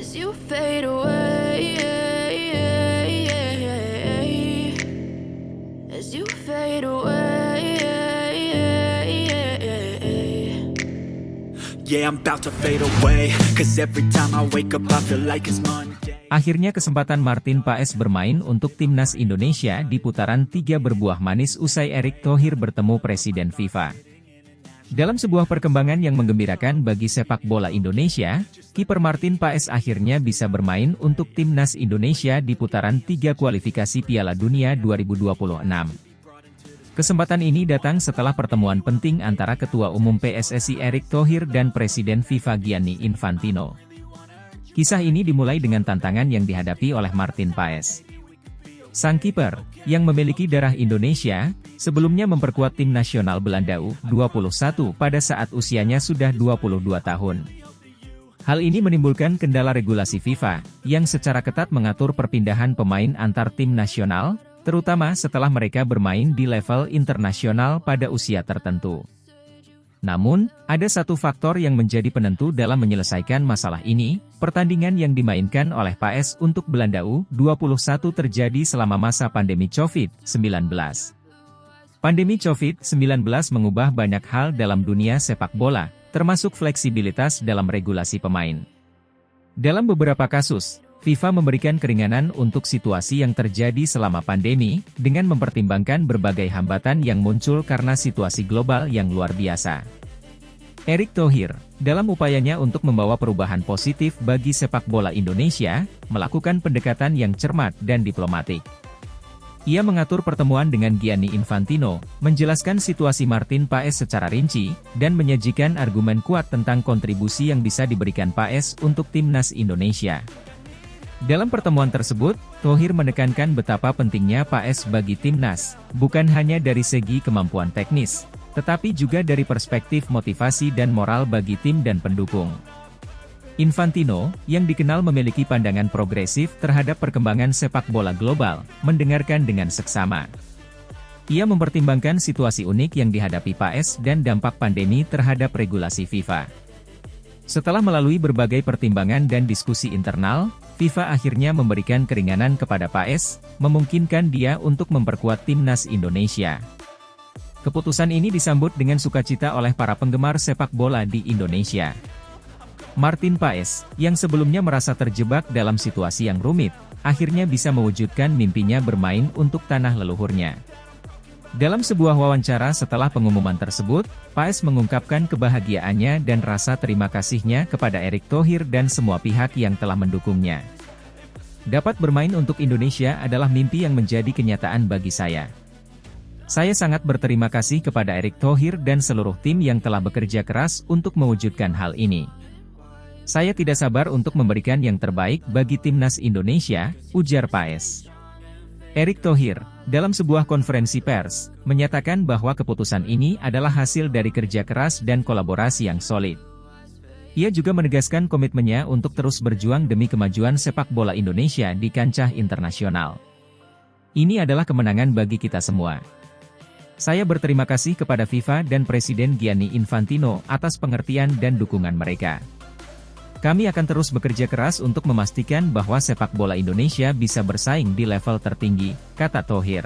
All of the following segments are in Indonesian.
as you fade away, as you fade away. Yeah, I'm about to fade away, cause every time I wake up I feel like it's Monday. Akhirnya kesempatan Martin Paes bermain untuk timnas Indonesia di putaran 3 berbuah manis usai Erick Thohir bertemu Presiden FIFA. Dalam sebuah perkembangan yang menggembirakan bagi sepak bola Indonesia, kiper Martin Paes akhirnya bisa bermain untuk timnas Indonesia di putaran 3 kualifikasi Piala Dunia 2026. Kesempatan ini datang setelah pertemuan penting antara Ketua Umum PSSI Erick Thohir dan Presiden FIFA Gianni Infantino. Kisah ini dimulai dengan tantangan yang dihadapi oleh Martin Paes. Sang kiper, yang memiliki darah Indonesia, sebelumnya memperkuat tim nasional Belanda U21 pada saat usianya sudah 22 tahun. Hal ini menimbulkan kendala regulasi FIFA, yang secara ketat mengatur perpindahan pemain antar tim nasional, terutama setelah mereka bermain di level internasional pada usia tertentu. Namun, ada satu faktor yang menjadi penentu dalam menyelesaikan masalah ini, pertandingan yang dimainkan oleh Paes untuk Belanda U21 terjadi selama masa pandemi COVID-19. Pandemi COVID-19 mengubah banyak hal dalam dunia sepak bola, termasuk fleksibilitas dalam regulasi pemain. Dalam beberapa kasus, FIFA memberikan keringanan untuk situasi yang terjadi selama pandemi, dengan mempertimbangkan berbagai hambatan yang muncul karena situasi global yang luar biasa. Erick Thohir, dalam upayanya untuk membawa perubahan positif bagi sepak bola Indonesia, melakukan pendekatan yang cermat dan diplomatik. Ia mengatur pertemuan dengan Gianni Infantino, menjelaskan situasi Martin Paes secara rinci, dan menyajikan argumen kuat tentang kontribusi yang bisa diberikan Paes untuk timnas Indonesia. Dalam pertemuan tersebut, Thohir menekankan betapa pentingnya Paes bagi timnas, bukan hanya dari segi kemampuan teknis, tetapi juga dari perspektif motivasi dan moral bagi tim dan pendukung. Infantino, yang dikenal memiliki pandangan progresif terhadap perkembangan sepak bola global, mendengarkan dengan seksama. Ia mempertimbangkan situasi unik yang dihadapi Paes dan dampak pandemi terhadap regulasi FIFA. Setelah melalui berbagai pertimbangan dan diskusi internal, FIFA akhirnya memberikan keringanan kepada Paes, memungkinkan dia untuk memperkuat timnas Indonesia. Keputusan ini disambut dengan sukacita oleh para penggemar sepak bola di Indonesia. Martin Paes, yang sebelumnya merasa terjebak dalam situasi yang rumit, akhirnya bisa mewujudkan mimpinya bermain untuk tanah leluhurnya. Dalam sebuah wawancara setelah pengumuman tersebut, Paes mengungkapkan kebahagiaannya dan rasa terima kasihnya kepada Erick Thohir dan semua pihak yang telah mendukungnya. Dapat bermain untuk Indonesia adalah mimpi yang menjadi kenyataan bagi saya. Saya sangat berterima kasih kepada Erick Thohir dan seluruh tim yang telah bekerja keras untuk mewujudkan hal ini. Saya tidak sabar untuk memberikan yang terbaik bagi timnas Indonesia, ujar Paes. Erick Thohir, dalam sebuah konferensi pers, menyatakan bahwa keputusan ini adalah hasil dari kerja keras dan kolaborasi yang solid. Ia juga menegaskan komitmennya untuk terus berjuang demi kemajuan sepak bola Indonesia di kancah internasional. Ini adalah kemenangan bagi kita semua. Saya berterima kasih kepada FIFA dan Presiden Gianni Infantino atas pengertian dan dukungan mereka. Kami akan terus bekerja keras untuk memastikan bahwa sepak bola Indonesia bisa bersaing di level tertinggi, kata Thohir.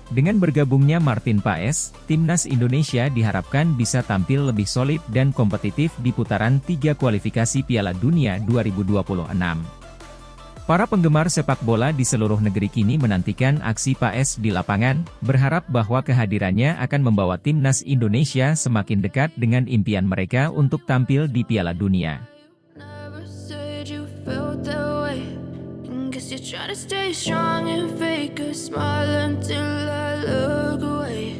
Dengan bergabungnya Martin Paes, timnas Indonesia diharapkan bisa tampil lebih solid dan kompetitif di putaran 3 kualifikasi Piala Dunia 2026. Para penggemar sepak bola di seluruh negeri kini menantikan aksi Paes di lapangan, berharap bahwa kehadirannya akan membawa timnas Indonesia semakin dekat dengan impian mereka untuk tampil di Piala Dunia. You're trying to stay strong and fake a smile until I look away.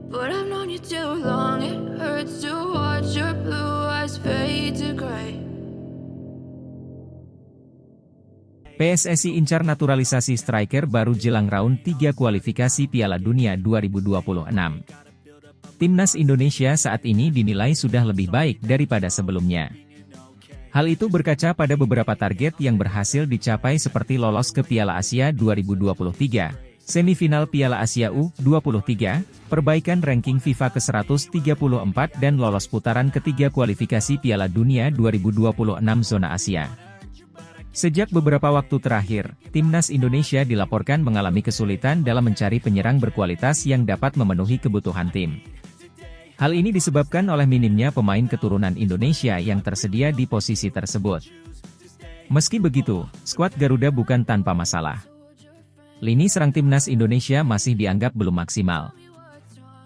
But I've known you too long, it hurts to watch your blue eyes fade to gray. PSSI incar naturalisasi striker baru jelang round 3 kualifikasi Piala Dunia 2026. Timnas Indonesia saat ini dinilai sudah lebih baik daripada sebelumnya. Hal itu berkaca pada beberapa target yang berhasil dicapai seperti lolos ke Piala Asia 2023, semifinal Piala Asia U23, perbaikan ranking FIFA ke-134 dan lolos putaran ketiga kualifikasi Piala Dunia 2026 zona Asia. Sejak beberapa waktu terakhir, Timnas Indonesia dilaporkan mengalami kesulitan dalam mencari penyerang berkualitas yang dapat memenuhi kebutuhan tim. Hal ini disebabkan oleh minimnya pemain keturunan Indonesia yang tersedia di posisi tersebut. Meski begitu, skuad Garuda bukan tanpa masalah. Lini serang Timnas Indonesia masih dianggap belum maksimal.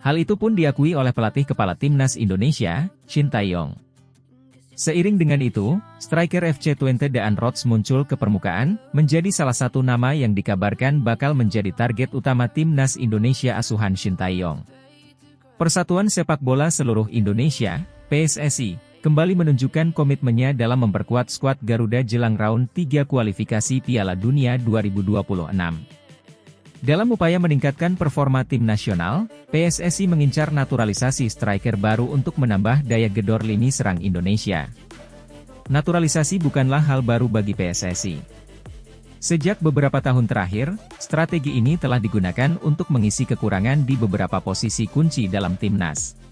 Hal itu pun diakui oleh pelatih kepala Timnas Indonesia, Shin Tae-yong. Seiring dengan itu, striker FC Twente Daan Rots muncul ke permukaan, menjadi salah satu nama yang dikabarkan bakal menjadi target utama Timnas Indonesia asuhan Shin Tae-yong. Persatuan Sepak Bola Seluruh Indonesia, PSSI, kembali menunjukkan komitmennya dalam memperkuat skuad Garuda jelang round 3 kualifikasi Piala Dunia 2026. Dalam upaya meningkatkan performa tim nasional, PSSI mengincar naturalisasi striker baru untuk menambah daya gedor lini serang Indonesia. Naturalisasi bukanlah hal baru bagi PSSI. Sejak beberapa tahun terakhir, strategi ini telah digunakan untuk mengisi kekurangan di beberapa posisi kunci dalam timnas.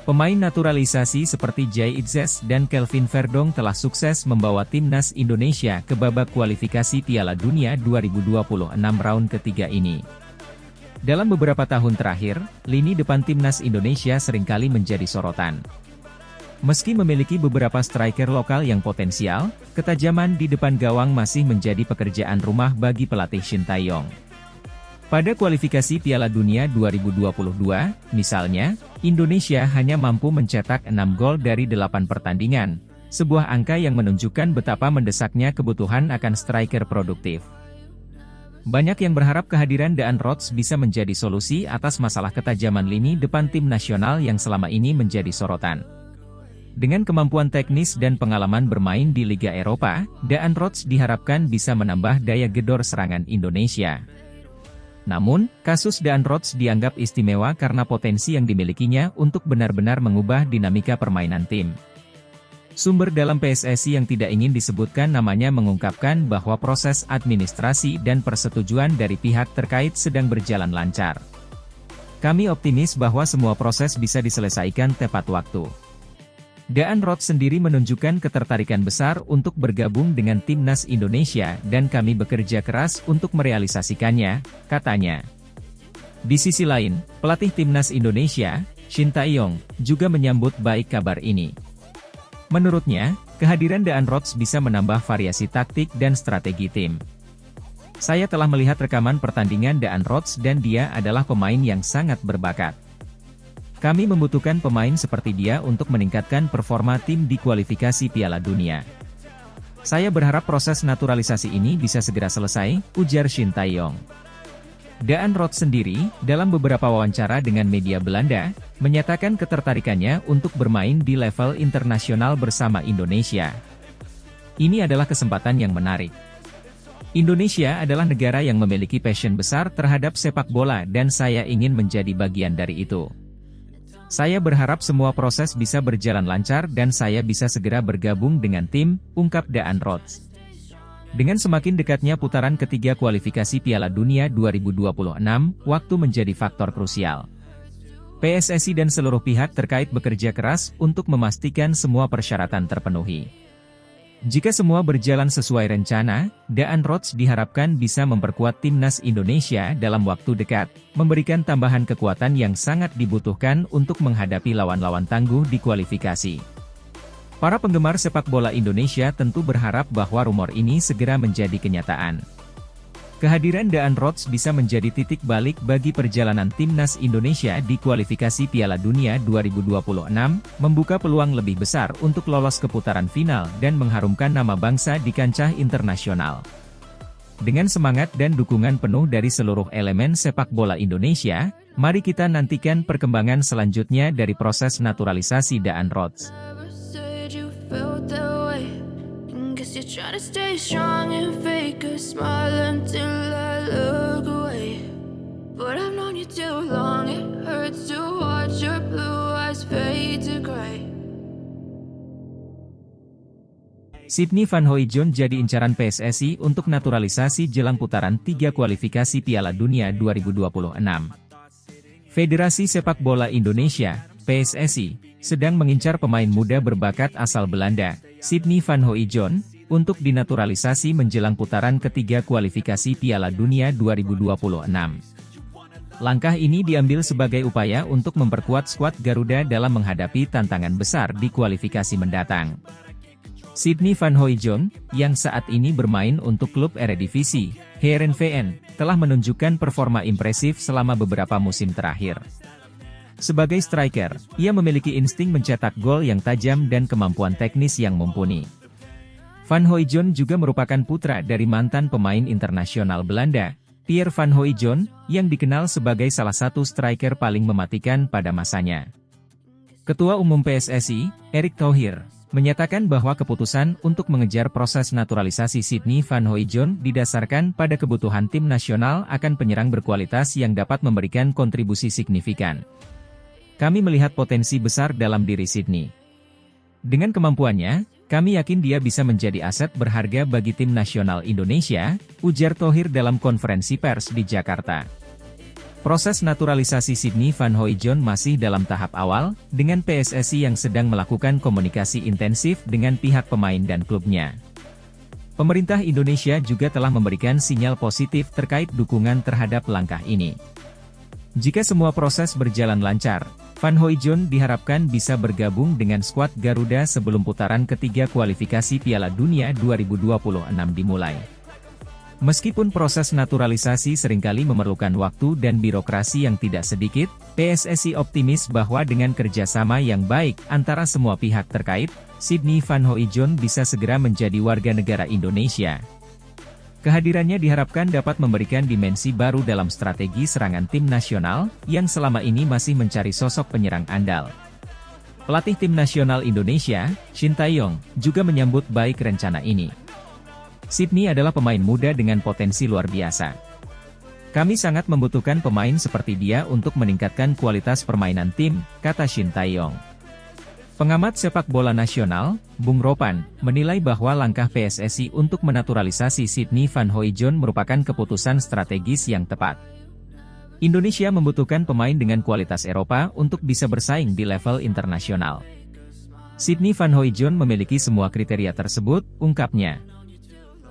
Pemain naturalisasi seperti Jay Itzes dan Kelvin Verdong telah sukses membawa Timnas Indonesia ke babak kualifikasi Piala Dunia 2026 round ketiga ini. Dalam beberapa tahun terakhir, lini depan Timnas Indonesia seringkali menjadi sorotan. Meski memiliki beberapa striker lokal yang potensial, ketajaman di depan gawang masih menjadi pekerjaan rumah bagi pelatih Shin Tae-yong. Pada kualifikasi Piala Dunia 2022, misalnya, Indonesia hanya mampu mencetak 6 gol dari 8 pertandingan, sebuah angka yang menunjukkan betapa mendesaknya kebutuhan akan striker produktif. Banyak yang berharap kehadiran Daan Rots bisa menjadi solusi atas masalah ketajaman lini depan tim nasional yang selama ini menjadi sorotan. Dengan kemampuan teknis dan pengalaman bermain di Liga Eropa, Daan Rots diharapkan bisa menambah daya gedor serangan Indonesia. Namun, kasus Daan Rots dianggap istimewa karena potensi yang dimilikinya untuk benar-benar mengubah dinamika permainan tim. Sumber dalam PSSI yang tidak ingin disebutkan namanya mengungkapkan bahwa proses administrasi dan persetujuan dari pihak terkait sedang berjalan lancar. Kami optimis bahwa semua proses bisa diselesaikan tepat waktu. Daan Rots sendiri menunjukkan ketertarikan besar untuk bergabung dengan Timnas Indonesia dan kami bekerja keras untuk merealisasikannya, katanya. Di sisi lain, pelatih Timnas Indonesia, Shin Tae-yong, juga menyambut baik kabar ini. Menurutnya, kehadiran Daan Rots bisa menambah variasi taktik dan strategi tim. Saya telah melihat rekaman pertandingan Daan Rots dan dia adalah pemain yang sangat berbakat. Kami membutuhkan pemain seperti dia untuk meningkatkan performa tim di kualifikasi Piala Dunia. Saya berharap proses naturalisasi ini bisa segera selesai, ujar Shin Tae-yong. Daan Rots sendiri, dalam beberapa wawancara dengan media Belanda, menyatakan ketertarikannya untuk bermain di level internasional bersama Indonesia. Ini adalah kesempatan yang menarik. Indonesia adalah negara yang memiliki passion besar terhadap sepak bola dan saya ingin menjadi bagian dari itu. Saya berharap semua proses bisa berjalan lancar dan saya bisa segera bergabung dengan tim, ungkap Daan Rots. Dengan semakin dekatnya putaran ketiga kualifikasi Piala Dunia 2026, waktu menjadi faktor krusial. PSSI dan seluruh pihak terkait bekerja keras untuk memastikan semua persyaratan terpenuhi. Jika semua berjalan sesuai rencana, Daan Rots diharapkan bisa memperkuat Timnas Indonesia dalam waktu dekat, memberikan tambahan kekuatan yang sangat dibutuhkan untuk menghadapi lawan-lawan tangguh di kualifikasi. Para penggemar sepak bola Indonesia tentu berharap bahwa rumor ini segera menjadi kenyataan. Kehadiran Daan Rots bisa menjadi titik balik bagi perjalanan Timnas Indonesia di kualifikasi Piala Dunia 2026, membuka peluang lebih besar untuk lolos ke putaran final dan mengharumkan nama bangsa di kancah internasional. Dengan semangat dan dukungan penuh dari seluruh elemen sepak bola Indonesia, mari kita nantikan perkembangan selanjutnya dari proses naturalisasi Daan Rots. You're trying to stay strong and fake a smile until I look away. But I've known you too long, it hurts to watch your blue eyes fade to gray. Sydney Van Hooijdonk jadi incaran PSSI untuk naturalisasi jelang putaran 3 kualifikasi Piala Dunia 2026. Federasi Sepak Bola Indonesia, PSSI, sedang mengincar pemain muda berbakat asal Belanda, Sydney Van Hooijdonk, untuk dinaturalisasi menjelang putaran ketiga kualifikasi Piala Dunia 2026. Langkah ini diambil sebagai upaya untuk memperkuat skuad Garuda dalam menghadapi tantangan besar di kualifikasi mendatang. Sydney Van Hooijdonk, yang saat ini bermain untuk klub Eredivisie, Heerenveen, telah menunjukkan performa impresif selama beberapa musim terakhir. Sebagai striker, ia memiliki insting mencetak gol yang tajam dan kemampuan teknis yang mumpuni. Van Hooijdonk juga merupakan putra dari mantan pemain internasional Belanda, Pierre Van Hooijdonk, yang dikenal sebagai salah satu striker paling mematikan pada masanya. Ketua Umum PSSI, Erick Thohir, menyatakan bahwa keputusan untuk mengejar proses naturalisasi Sydney Van Hooijdonk didasarkan pada kebutuhan tim nasional akan penyerang berkualitas yang dapat memberikan kontribusi signifikan. Kami melihat potensi besar dalam diri Sydney. Dengan kemampuannya, kami yakin dia bisa menjadi aset berharga bagi tim nasional Indonesia, ujar Thohir dalam konferensi pers di Jakarta. Proses naturalisasi Sydney Van Hooijdonk masih dalam tahap awal, dengan PSSI yang sedang melakukan komunikasi intensif dengan pihak pemain dan klubnya. Pemerintah Indonesia juga telah memberikan sinyal positif terkait dukungan terhadap langkah ini. Jika semua proses berjalan lancar, Van Hooijdonk diharapkan bisa bergabung dengan skuad Garuda sebelum putaran ketiga kualifikasi Piala Dunia 2026 dimulai. Meskipun proses naturalisasi seringkali memerlukan waktu dan birokrasi yang tidak sedikit, PSSI optimis bahwa dengan kerjasama yang baik antara semua pihak terkait, Sydney Van Hooijdonk bisa segera menjadi warga negara Indonesia. Kehadirannya diharapkan dapat memberikan dimensi baru dalam strategi serangan tim nasional, yang selama ini masih mencari sosok penyerang andal. Pelatih tim nasional Indonesia, Shin Tae-yong, juga menyambut baik rencana ini. Sydney adalah pemain muda dengan potensi luar biasa. Kami sangat membutuhkan pemain seperti dia untuk meningkatkan kualitas permainan tim, kata Shin Tae-yong. Pengamat sepak bola nasional, Bung Ropan, menilai bahwa langkah PSSI untuk menaturalisasi Sydney Van Hooijdonk merupakan keputusan strategis yang tepat. Indonesia membutuhkan pemain dengan kualitas Eropa untuk bisa bersaing di level internasional. Sydney Van Hooijdonk memiliki semua kriteria tersebut, ungkapnya.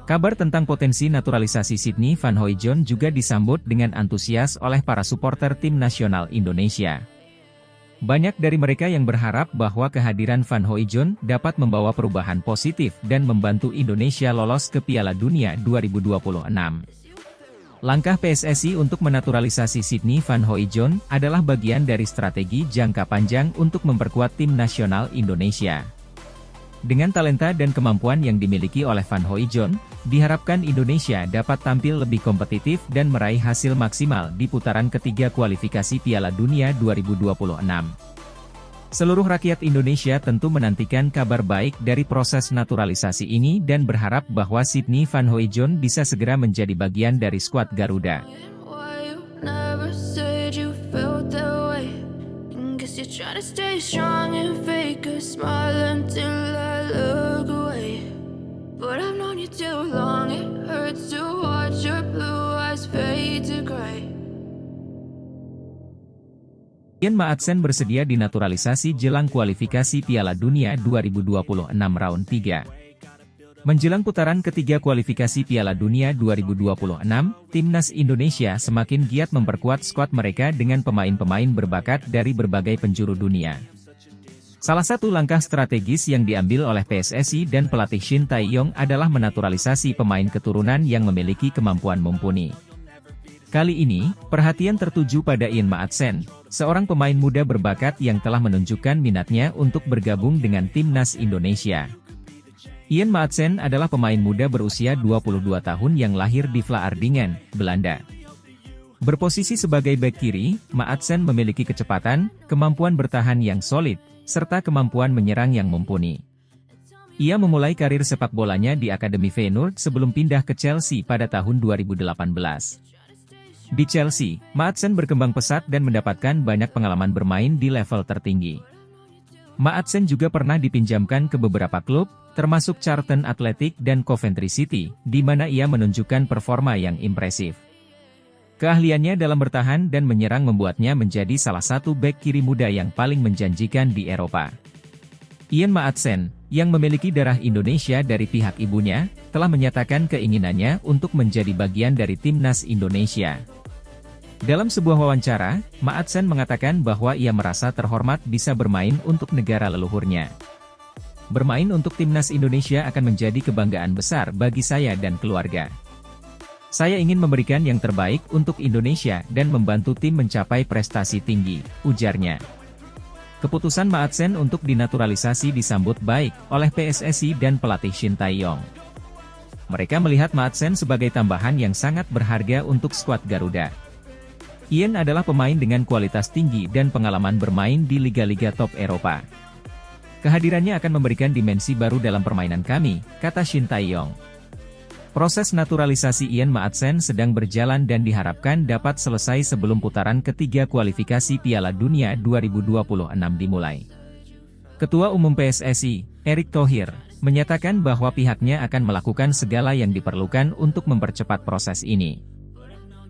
Kabar tentang potensi naturalisasi Sydney Van Hooijdonk juga disambut dengan antusias oleh para supporter tim nasional Indonesia. Banyak dari mereka yang berharap bahwa kehadiran Van Hooijdonk dapat membawa perubahan positif dan membantu Indonesia lolos ke Piala Dunia 2026. Langkah PSSI untuk menaturalisasi Sydney Van Hooijdonk adalah bagian dari strategi jangka panjang untuk memperkuat tim nasional Indonesia. Dengan talenta dan kemampuan yang dimiliki oleh Van Hooijdonk, diharapkan Indonesia dapat tampil lebih kompetitif dan meraih hasil maksimal di putaran ketiga kualifikasi Piala Dunia 2026. Seluruh rakyat Indonesia tentu menantikan kabar baik dari proses naturalisasi ini dan berharap bahwa Sydney Van Hooijdonk bisa segera menjadi bagian dari skuad Garuda. You're trying to stay strong and fake a smile until I look away. But I've known you too long, it hurts to watch your blue eyes fade to gray. Ian Maatsen bersedia dinaturalisasi jelang kualifikasi Piala Dunia 2026 round 3. Menjelang putaran ketiga kualifikasi Piala Dunia 2026, Timnas Indonesia semakin giat memperkuat skuad mereka dengan pemain-pemain berbakat dari berbagai penjuru dunia. Salah satu langkah strategis yang diambil oleh PSSI dan pelatih Shin Tae-yong adalah menaturalisasi pemain keturunan yang memiliki kemampuan mumpuni. Kali ini, perhatian tertuju pada Ian Maatsen, seorang pemain muda berbakat yang telah menunjukkan minatnya untuk bergabung dengan Timnas Indonesia. Ian Maatsen adalah pemain muda berusia 22 tahun yang lahir di Vlaardingen, Belanda. Berposisi sebagai bek kiri, Maatsen memiliki kecepatan, kemampuan bertahan yang solid, serta kemampuan menyerang yang mumpuni. Ia memulai karir sepak bolanya di Akademi Feyenoord sebelum pindah ke Chelsea pada tahun 2018. Di Chelsea, Maatsen berkembang pesat dan mendapatkan banyak pengalaman bermain di level tertinggi. Maatsen juga pernah dipinjamkan ke beberapa klub, termasuk Charlton Athletic dan Coventry City, di mana ia menunjukkan performa yang impresif. Keahliannya dalam bertahan dan menyerang membuatnya menjadi salah satu bek kiri muda yang paling menjanjikan di Eropa. Ian Maatsen, yang memiliki darah Indonesia dari pihak ibunya, telah menyatakan keinginannya untuk menjadi bagian dari timnas Indonesia. Dalam sebuah wawancara, Maatsen mengatakan bahwa ia merasa terhormat bisa bermain untuk negara leluhurnya. Bermain untuk timnas Indonesia akan menjadi kebanggaan besar bagi saya dan keluarga. Saya ingin memberikan yang terbaik untuk Indonesia dan membantu tim mencapai prestasi tinggi, ujarnya. Keputusan Maatsen untuk dinaturalisasi disambut baik oleh PSSI dan pelatih Shin Tae-yong. Mereka melihat Maatsen sebagai tambahan yang sangat berharga untuk skuad Garuda. Ian adalah pemain dengan kualitas tinggi dan pengalaman bermain di liga-liga top Eropa. Kehadirannya akan memberikan dimensi baru dalam permainan kami, kata Shin Tae-yong. Proses naturalisasi Ian Maatsen sedang berjalan dan diharapkan dapat selesai sebelum putaran ketiga kualifikasi Piala Dunia 2026 dimulai. Ketua Umum PSSI, Erick Thohir, menyatakan bahwa pihaknya akan melakukan segala yang diperlukan untuk mempercepat proses ini.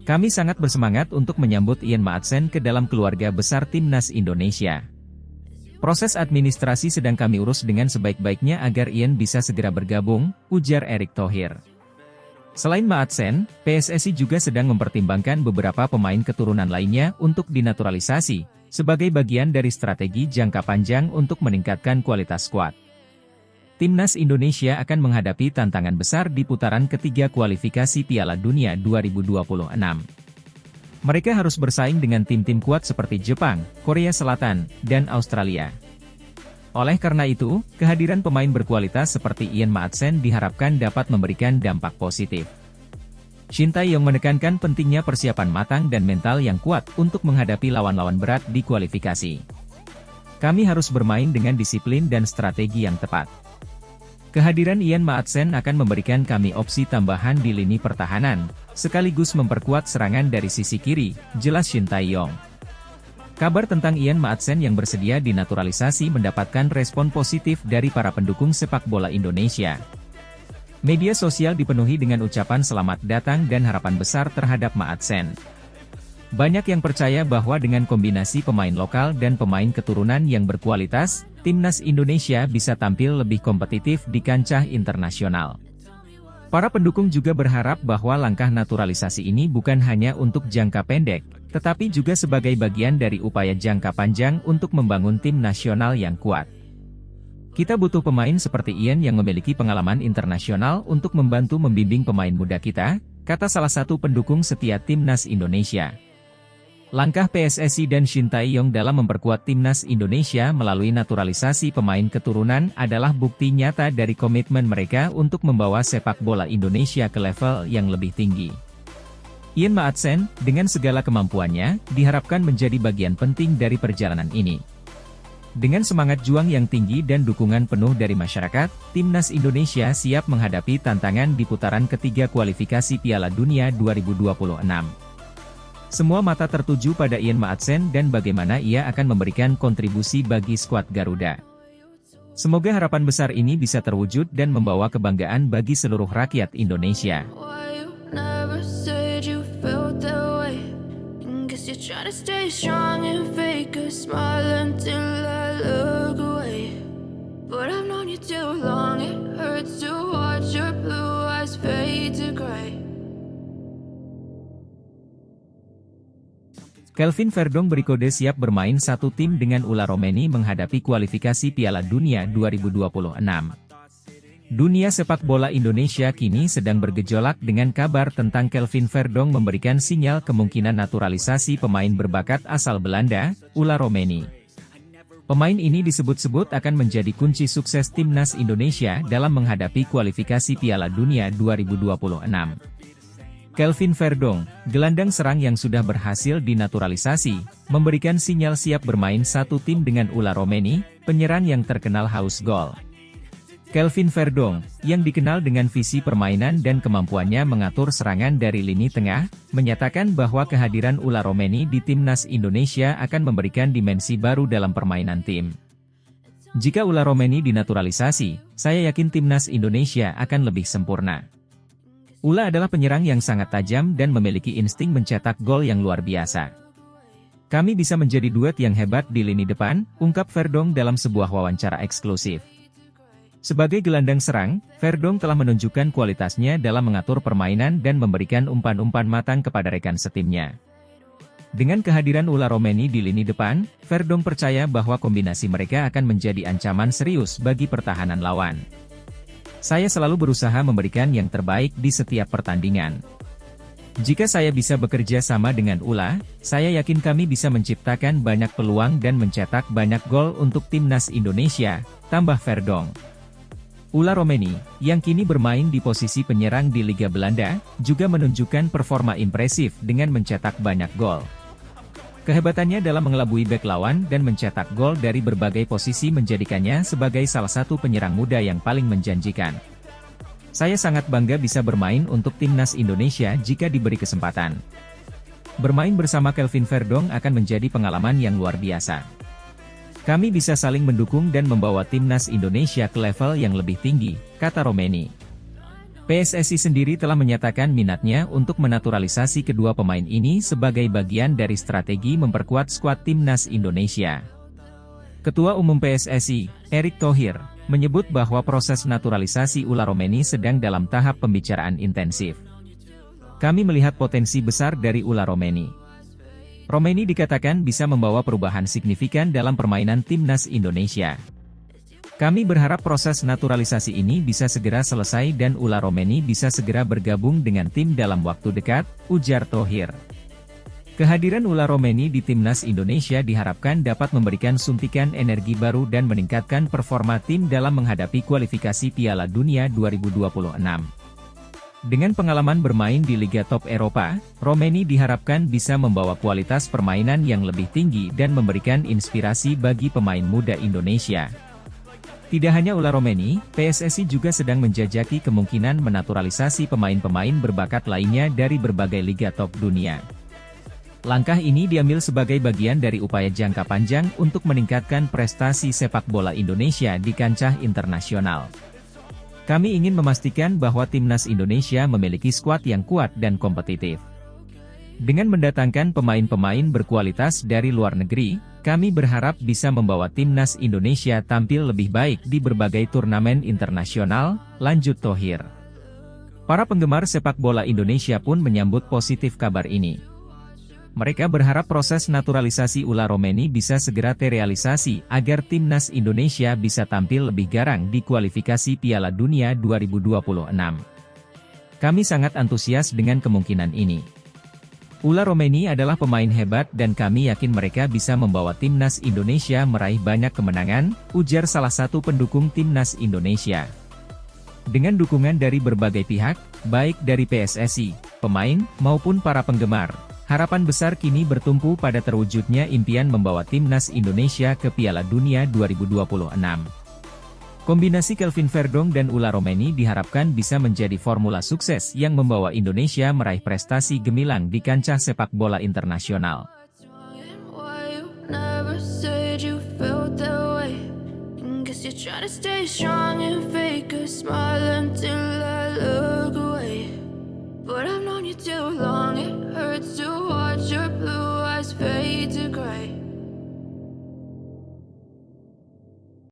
Kami sangat bersemangat untuk menyambut Ian Maatsen ke dalam keluarga besar timnas Indonesia. Proses administrasi sedang kami urus dengan sebaik-baiknya agar Ian bisa segera bergabung, ujar Erick Thohir. Selain Maatsen, PSSI juga sedang mempertimbangkan beberapa pemain keturunan lainnya untuk dinaturalisasi, sebagai bagian dari strategi jangka panjang untuk meningkatkan kualitas skuad. Timnas Indonesia akan menghadapi tantangan besar di putaran ketiga kualifikasi Piala Dunia 2026. Mereka harus bersaing dengan tim-tim kuat seperti Jepang, Korea Selatan, dan Australia. Oleh karena itu, kehadiran pemain berkualitas seperti Ian Maatsen diharapkan dapat memberikan dampak positif. Shin Tae-yong menekankan pentingnya persiapan matang dan mental yang kuat untuk menghadapi lawan-lawan berat di kualifikasi. Kami harus bermain dengan disiplin dan strategi yang tepat. Kehadiran Ian Maatsen akan memberikan kami opsi tambahan di lini pertahanan, sekaligus memperkuat serangan dari sisi kiri, jelas Shin Tae-yong. Kabar tentang Ian Maatsen yang bersedia dinaturalisasi mendapatkan respon positif dari para pendukung sepak bola Indonesia. Media sosial dipenuhi dengan ucapan selamat datang dan harapan besar terhadap Maatsen. Banyak yang percaya bahwa dengan kombinasi pemain lokal dan pemain keturunan yang berkualitas, timnas Indonesia bisa tampil lebih kompetitif di kancah internasional. Para pendukung juga berharap bahwa langkah naturalisasi ini bukan hanya untuk jangka pendek, tetapi juga sebagai bagian dari upaya jangka panjang untuk membangun tim nasional yang kuat. Kita butuh pemain seperti Ian yang memiliki pengalaman internasional untuk membantu membimbing pemain muda kita, kata salah satu pendukung setia timnas Indonesia. Langkah PSSI dan Shin Tae-yong dalam memperkuat timnas Indonesia melalui naturalisasi pemain keturunan adalah bukti nyata dari komitmen mereka untuk membawa sepak bola Indonesia ke level yang lebih tinggi. Ian Maatsen, dengan segala kemampuannya, diharapkan menjadi bagian penting dari perjalanan ini. Dengan semangat juang yang tinggi dan dukungan penuh dari masyarakat, timnas Indonesia siap menghadapi tantangan di putaran ketiga kualifikasi Piala Dunia 2026. Semua mata tertuju pada Ian Maatsen dan bagaimana ia akan memberikan kontribusi bagi skuad Garuda. Semoga harapan besar ini bisa terwujud dan membawa kebanggaan bagi seluruh rakyat Indonesia. Why you never said you felt that way? Guess you're trying to stay strong and fake a smile until I look away. But I've known you too long, it hurts to watch your blue eyes fade to gray. Kelvin Verdong berkode siap bermain satu tim dengan Ula Romeni menghadapi kualifikasi Piala Dunia 2026. Dunia sepak bola Indonesia kini sedang bergejolak dengan kabar tentang Kelvin Verdong memberikan sinyal kemungkinan naturalisasi pemain berbakat asal Belanda, Ula Romeni. Pemain ini disebut-sebut akan menjadi kunci sukses timnas Indonesia dalam menghadapi kualifikasi Piala Dunia 2026. Kelvin Verdong, gelandang serang yang sudah berhasil dinaturalisasi, memberikan sinyal siap bermain satu tim dengan Ula Romeni, penyerang yang terkenal haus gol. Kelvin Verdong, yang dikenal dengan visi permainan dan kemampuannya mengatur serangan dari lini tengah, menyatakan bahwa kehadiran Ula Romeni di timnas Indonesia akan memberikan dimensi baru dalam permainan tim. Jika Ula Romeni dinaturalisasi, saya yakin timnas Indonesia akan lebih sempurna. Ula adalah penyerang yang sangat tajam dan memiliki insting mencetak gol yang luar biasa. Kami bisa menjadi duet yang hebat di lini depan, ungkap Verdonk dalam sebuah wawancara eksklusif. Sebagai gelandang serang, Verdonk telah menunjukkan kualitasnya dalam mengatur permainan dan memberikan umpan-umpan matang kepada rekan setimnya. Dengan kehadiran Ula Romeni di lini depan, Verdonk percaya bahwa kombinasi mereka akan menjadi ancaman serius bagi pertahanan lawan. Saya selalu berusaha memberikan yang terbaik di setiap pertandingan. Jika saya bisa bekerja sama dengan Ula, saya yakin kami bisa menciptakan banyak peluang dan mencetak banyak gol untuk timnas Indonesia, tambah Verdonk. Ula Romeni, yang kini bermain di posisi penyerang di Liga Belanda, juga menunjukkan performa impresif dengan mencetak banyak gol. Kehebatannya dalam mengelabui bek lawan dan mencetak gol dari berbagai posisi menjadikannya sebagai salah satu penyerang muda yang paling menjanjikan. Saya sangat bangga bisa bermain untuk timnas Indonesia jika diberi kesempatan. Bermain bersama Kelvin Verdonk akan menjadi pengalaman yang luar biasa. Kami bisa saling mendukung dan membawa timnas Indonesia ke level yang lebih tinggi, kata Romeni. PSSI sendiri telah menyatakan minatnya untuk menaturalisasi kedua pemain ini sebagai bagian dari strategi memperkuat skuad timnas Indonesia. Ketua Umum PSSI, Erick Thohir, menyebut bahwa proses naturalisasi Ula Romeni sedang dalam tahap pembicaraan intensif. Kami melihat potensi besar dari Ula Romeni. Romeni dikatakan bisa membawa perubahan signifikan dalam permainan timnas Indonesia. Kami berharap proses naturalisasi ini bisa segera selesai dan Ula Romeni bisa segera bergabung dengan tim dalam waktu dekat, ujar Thohir. Kehadiran Ula Romeni di timnas Indonesia diharapkan dapat memberikan suntikan energi baru dan meningkatkan performa tim dalam menghadapi kualifikasi Piala Dunia 2026. Dengan pengalaman bermain di Liga Top Eropa, Romeni diharapkan bisa membawa kualitas permainan yang lebih tinggi dan memberikan inspirasi bagi pemain muda Indonesia. Tidak hanya Ula Romeni, PSSI juga sedang menjajaki kemungkinan menaturalisasi pemain-pemain berbakat lainnya dari berbagai liga top dunia. Langkah ini diambil sebagai bagian dari upaya jangka panjang untuk meningkatkan prestasi sepak bola Indonesia di kancah internasional. Kami ingin memastikan bahwa timnas Indonesia memiliki skuad yang kuat dan kompetitif. Dengan mendatangkan pemain-pemain berkualitas dari luar negeri, kami berharap bisa membawa timnas Indonesia tampil lebih baik di berbagai turnamen internasional, lanjut Thohir. Para penggemar sepak bola Indonesia pun menyambut positif kabar ini. Mereka berharap proses naturalisasi Ula Romeni bisa segera terrealisasi agar timnas Indonesia bisa tampil lebih garang di kualifikasi Piala Dunia 2026. Kami sangat antusias dengan kemungkinan ini. Ula Romeni adalah pemain hebat dan kami yakin mereka bisa membawa timnas Indonesia meraih banyak kemenangan, ujar salah satu pendukung timnas Indonesia. Dengan dukungan dari berbagai pihak, baik dari PSSI, pemain, maupun para penggemar, harapan besar kini bertumpu pada terwujudnya impian membawa timnas Indonesia ke Piala Dunia 2026. Kombinasi Kelvin Verdonk dan Ula Romeni diharapkan bisa menjadi formula sukses yang membawa Indonesia meraih prestasi gemilang di kancah sepak bola internasional. Guess you're trying to stay strong and fake a smile until I look